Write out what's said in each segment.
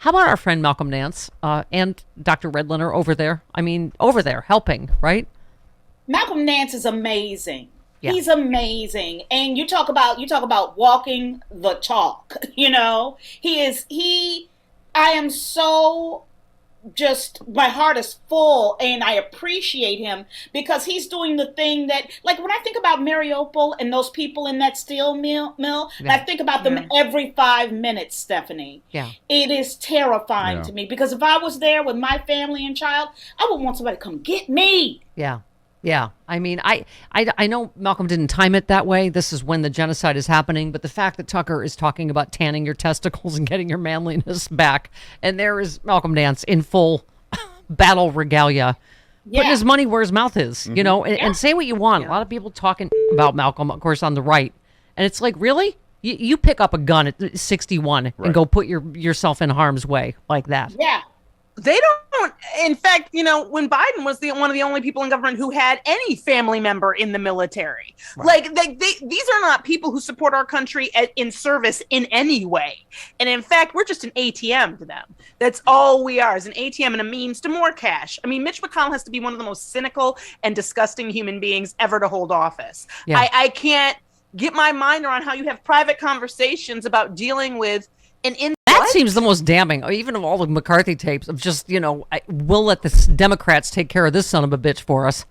How about our friend Malcolm Nance and Dr. Redliner over there? I mean, over there helping, right? Malcolm Nance is amazing. Yeah. He's amazing. And you talk about walking the talk, I am so just, my heart is full, and I appreciate him because he's doing the thing that, like, when I think about Mariupol and those people in that steel mill, I think about them every 5 minutes, Stephanie. Yeah. It is terrifying to me because if I was there with my family and child, I would want somebody to come get me. Yeah. Yeah. I mean, I know Malcolm didn't time it that way. This is when the genocide is happening. But the fact that Tucker is talking about tanning your testicles and getting your manliness back, and there is Malcolm Nance in full battle regalia, putting his money where his mouth is, and say what you want. A lot of people talking about Malcolm, of course, on the right. And it's like, really? You pick up a gun at 61 and go put yourself in harm's way like that. Yeah. They don't. In fact, when Biden was one of the only people in government who had any family member in the military, like these are not people who support our country in service in any way. And in fact, we're just an ATM to them. That's all we are, is an ATM and a means to more cash. I mean, Mitch McConnell has to be one of the most cynical and disgusting human beings ever to hold office. Yeah. I can't get my mind around how you have private conversations about dealing with that seems the most damning, even of all the McCarthy tapes, of just, we'll let the Democrats take care of this son of a bitch for us.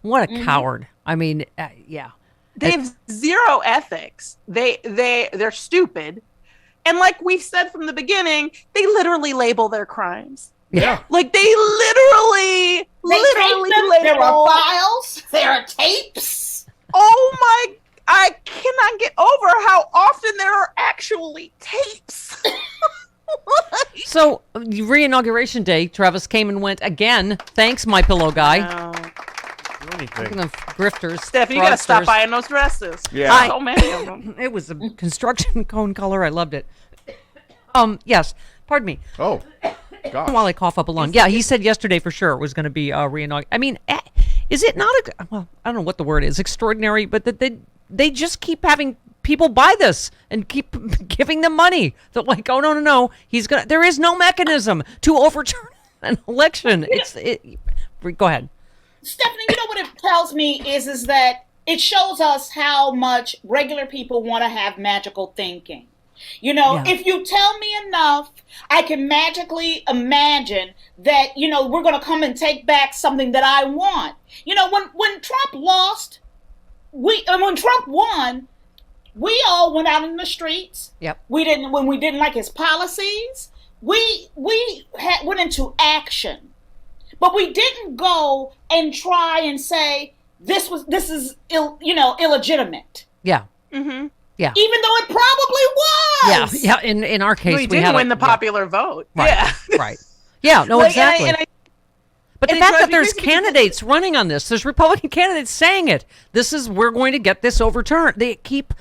What a coward. I mean, yeah. They have zero ethics. They're stupid. And like we've said from the beginning, they literally label their crimes. Yeah. Like they literally label. There are files. There are tapes. Oh my, I cannot get over how often there are actually tapes. So, re-inauguration day, Travis came and went again. Thanks, my pillow guy. Speaking of grifters, Stephanie, you gotta stop buying those dresses. Yeah. So many of them. It was a construction cone color. I loved it. Yes. Pardon me. Oh, gosh. While I cough up a lung. Yeah, he said yesterday for sure it was going to be re-inaugurated. I mean, is it not well, I don't know what the word is, extraordinary, but that they just keep having people buy this and keep giving them money. They're like, oh, no. There is no mechanism to overturn an election. Go ahead. Stephanie, what it tells me is that it shows us how much regular people want to have magical thinking. If you tell me enough, I can magically imagine that, we're going to come and take back something that I want. When Trump lost, when Trump won, we all went out in the streets. Yep. When we didn't like his policies, we went into action. But we didn't go and try and say this is illegitimate. Yeah. Mm-hmm. Yeah. Even though it probably was. Yeah. In our case, we didn't win the popular vote. Right. Yeah. Right. Yeah. No, exactly. But the fact that there's candidates running on this, there's Republican candidates saying it. We're going to get this overturned. They keep.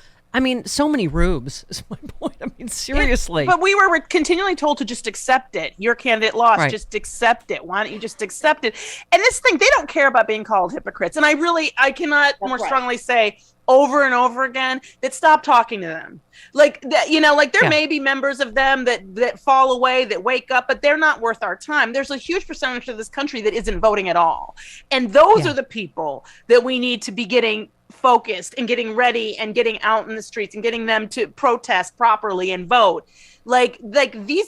So many rubes is my point. Seriously. But we were continually told to just accept it. Your candidate lost. Right. Just accept it. Why don't you just accept it? And this thing, they don't care about being called hypocrites. And I cannot strongly say over and over again that stop talking to them. Like that, there may be members of them that fall away, that wake up, but they're not worth our time. There's a huge percentage of this country that isn't voting at all. And those are the people that we need to be getting focused and getting ready and getting out in the streets and getting them to protest properly and vote. Like these,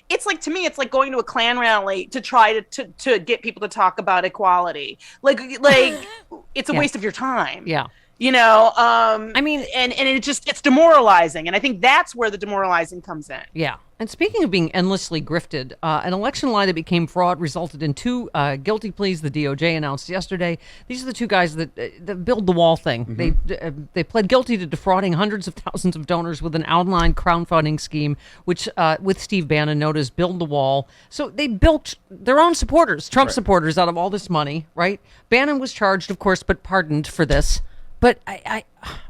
it's like, to me, it's like going to a Klan rally to try to get people to talk about equality. Like it's a waste of your time. Yeah. And it's demoralizing. And I think that's where the demoralizing comes in. Yeah. And speaking of being endlessly grifted, an election lie that became fraud resulted in 2 guilty pleas the DOJ announced yesterday. These are the 2 guys that build the wall thing. Mm-hmm. They pled guilty to defrauding hundreds of thousands of donors with an online crowdfunding scheme, which with Steve Bannon known as Build the Wall. So they built their own supporters, Trump supporters, out of all this money, right? Bannon was charged, of course, but pardoned for this. But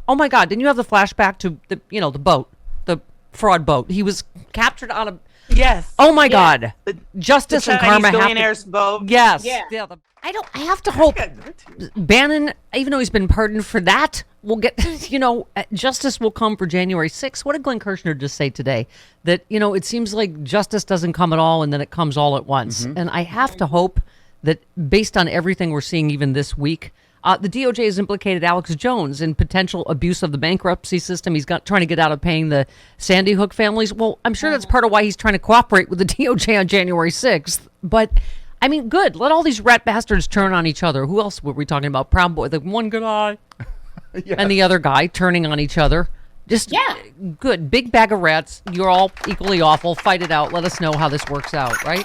oh my God, didn't you have the flashback to the boat? Fraud boat. He was captured on a. Yes. Oh my God. Justice and karma. Billionaire's boat. Yes. Yeah. Yeah. I have to hope Bannon, even though he's been pardoned for that, will get, justice will come for January 6th. What did Glenn Kirshner just say today? That, it seems like justice doesn't come at all and then it comes all at once. And I have to hope that based on everything we're seeing even this week, the DOJ has implicated Alex Jones in potential abuse of the bankruptcy system. He's trying to get out of paying the Sandy Hook families. Well, I'm sure that's part of why he's trying to cooperate with the DOJ on January 6th. But I mean, good. Let all these rat bastards turn on each other. Who else were we talking about? Proud Boy, the one good eye, yes. And the other guy turning on each other. Just good. Big bag of rats. You're all equally awful. Fight it out. Let us know how this works out, right?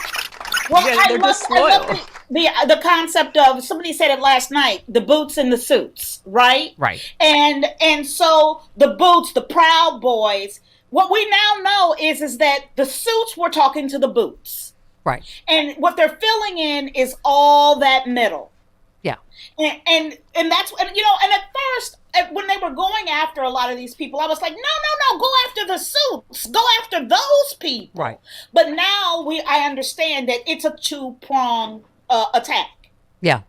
Well, I love the concept of, somebody said it last night, the boots and the suits, right? Right. And so the boots, the Proud Boys, what we now know is that the suits were talking to the boots. Right. And what they're filling in is all that middle. Yeah. And that's, and at first, when they were going after a lot of these people, I was like, no, go after the suits. Go after those people. Right. But now I understand that it's a two-pronged attack. Yeah.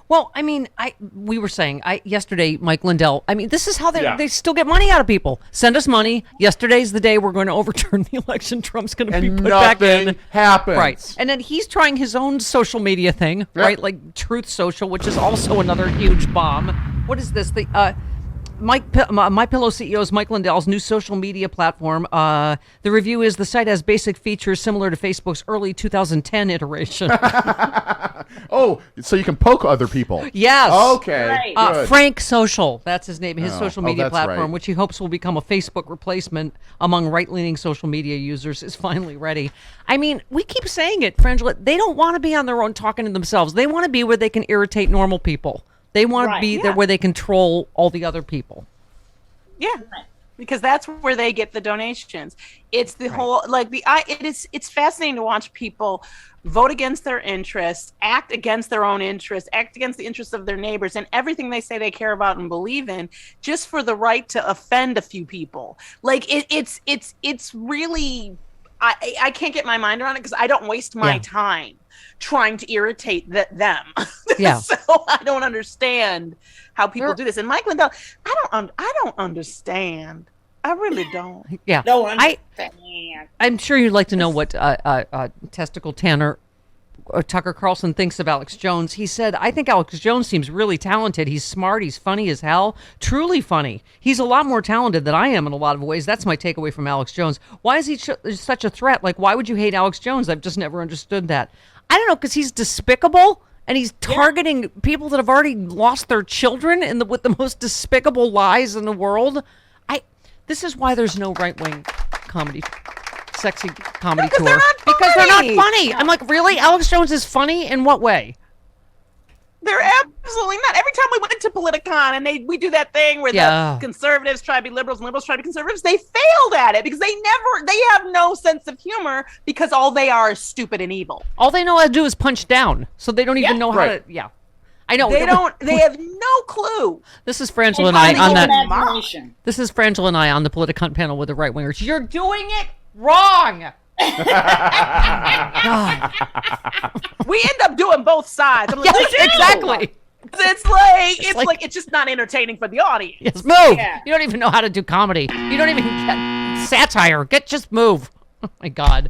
Well, I mean, we were saying yesterday, Mike Lindell, I mean, this is how they still get money out of people. Send us money. Yesterday's the day we're going to overturn the election. Trump's going to be put back in. Nothing happens. Right. And then he's trying his own social media thing, right? Like Truth Social, which is also another huge bomb. What is this? The My Pillow CEO's Mike Lindell's new social media platform. The review is the site has basic features similar to Facebook's early 2010 iteration. Oh, so you can poke other people. Yes. Okay. Right. Good. Frank Social, that's his name, his social media that's platform, right. which he hopes will become a Facebook replacement among right-leaning social media users, is finally ready. I mean, we keep saying it, Frangela, they don't want to be on their own talking to themselves. They want to be where they can irritate normal people. They want to be there where they control all the other people. Yeah. Because that's where they get the donations. It's the whole, it's fascinating to watch people vote against their interests, act against their own interests, act against the interests of their neighbors, and everything they say they care about and believe in, just for the right to offend a few people. Like it's really, I can't get my mind around it because I don't waste my time trying to irritate them. Yeah. So I don't understand how people do this. And Mike Lindell, I don't understand. I really don't. Yeah. Don't understand. I'm sure you'd like to know what Testicle Tanner Tucker Carlson thinks of Alex Jones. He said, I think Alex Jones seems really talented. He's smart. He's funny as hell. Truly funny. He's a lot more talented than I am in a lot of ways. That's my takeaway from Alex Jones. Why is he such a threat? Like, why would you hate Alex Jones? I've just never understood that. I don't know, because he's despicable and he's targeting people that have already lost their children with the most despicable lies in the world. This is why there's no right-wing sexy comedy tour. Because they're not funny. I'm like, really? Alex Jones is funny? In what way? They're absolutely not. Every time we went to Politicon and we do that thing where the conservatives try to be liberals and liberals try to be conservatives, they failed at it because they have no sense of humor because all they are is stupid and evil. All they know how to do is punch down. So they don't even know how to, I know. They have no clue. This is Frangela and I on that. This is Frangela and I on the Politicon panel with the right wingers. You're doing it wrong. We end up doing both sides. I'm like, yes, exactly. It's like it's just not entertaining for the audience. Yes, move. Yeah. You don't even know how to do comedy. You don't even get satire. Just move. Oh my God.